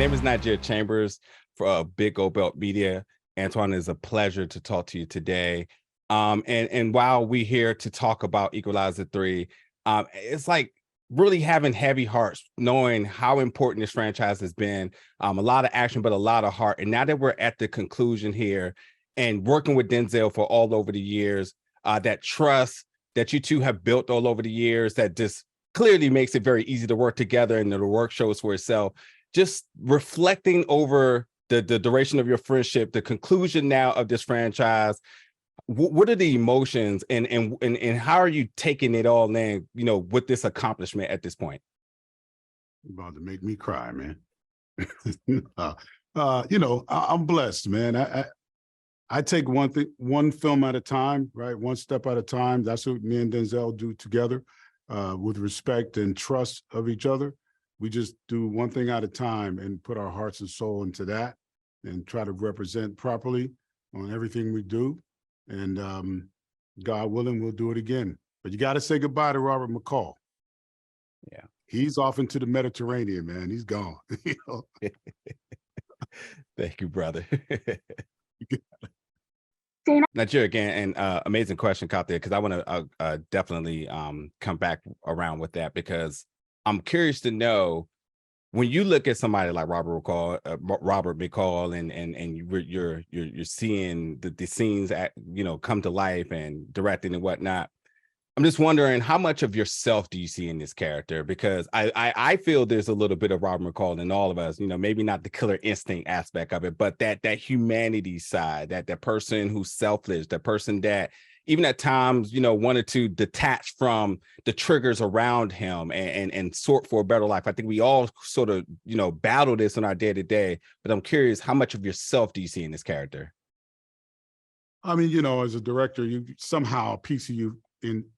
name is Najir Chambers for Big Gold Belt Media. Antoine, it's a pleasure to talk to you today. And while we're here to talk about Equalizer 3, it's like really having heavy hearts, knowing how important this franchise has been. A lot of action, but a lot of heart. And now that we're at the conclusion here and working with Denzel for all over the years, that trust that you two have built all over the years, that just clearly makes it very easy to work together and the work shows for itself. Just reflecting over the duration of your friendship, the conclusion now of this franchise, what are the emotions and how are you taking it all in, with this accomplishment at this point? You're about to make me cry, man. I'm blessed, man. I take one film at a time, right? One step at a time. That's what me and Denzel do together, with respect and trust of each other. We just do one thing at a time and put our hearts and soul into that and try to represent properly on everything we do. And God willing, we'll do it again. But you got to say goodbye to Robert McCall. Yeah. He's off into the Mediterranean, man. He's gone. Thank you, brother. Najir, again, and amazing question, Katia, because I want to definitely come back around with that, because I'm curious to know, when you look at somebody like Robert McCall, and you're seeing the scenes come to life and directing and whatnot. I'm just wondering, how much of yourself do you see in this character? Because I feel there's a little bit of Robert McCall in all of us, maybe not the killer instinct aspect of it, but that humanity side, that person who's selfless, that person that even at times, wanted to detach from the triggers around him and sort for a better life. I think we all sort of, battle this in our day to day, but I'm curious, how much of yourself do you see in this character? I mean, as a director, you somehow a piece of you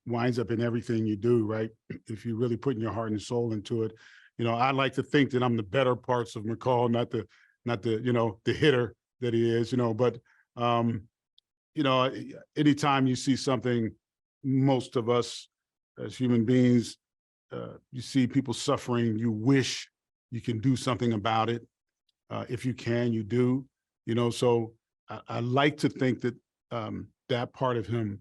winds up in everything you do, right? If you're really putting your heart and soul into it. I like to think that I'm the better parts of McCall, not the hitter that he is, but anytime you see something, most of us as human beings, you see people suffering, you wish you can do something about it. If you can, you do, so I like to think that that part of him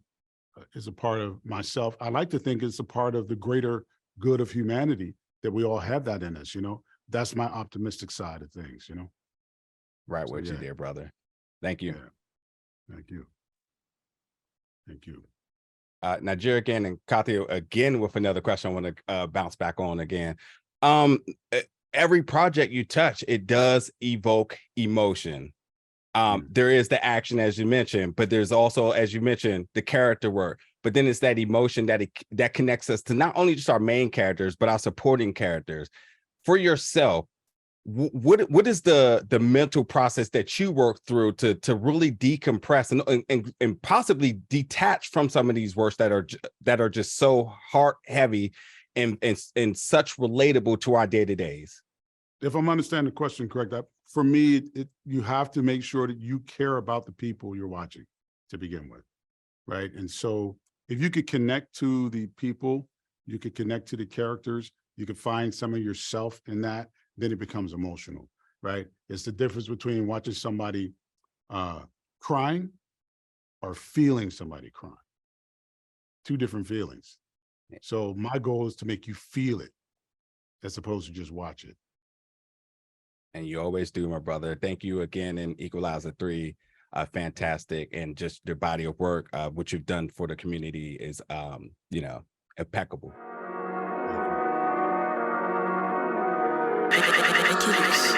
is a part of myself. I like to think it's a part of the greater good of humanity, that we all have that in us, That's my optimistic side of things, Right with you there, brother. Thank you. Yeah. Thank you. Thank you. Najir again, and Katia again with another question I want to bounce back on again. Every project you touch, it does evoke emotion. There is the action, as you mentioned, but there's also, as you mentioned, the character work. But then it's that emotion that connects us to not only just our main characters, but our supporting characters. For yourself, what is the mental process that you work through to really decompress and possibly detach from some of these works that are just so heart heavy and such relatable to our day-to-days? If I'm understanding the question correct, for me, you have to make sure that you care about the people you're watching to begin with, right? And so if you could connect to the people, you could connect to the characters, you could find some of yourself in that, then it becomes emotional, right? It's the difference between watching somebody crying or feeling somebody crying. Two different feelings. So my goal is to make you feel it as opposed to just watch it. And you always do, my brother. Thank you again in Equalizer 3. Fantastic. And just your body of work, what you've done for the community is, impeccable. Ridiculous.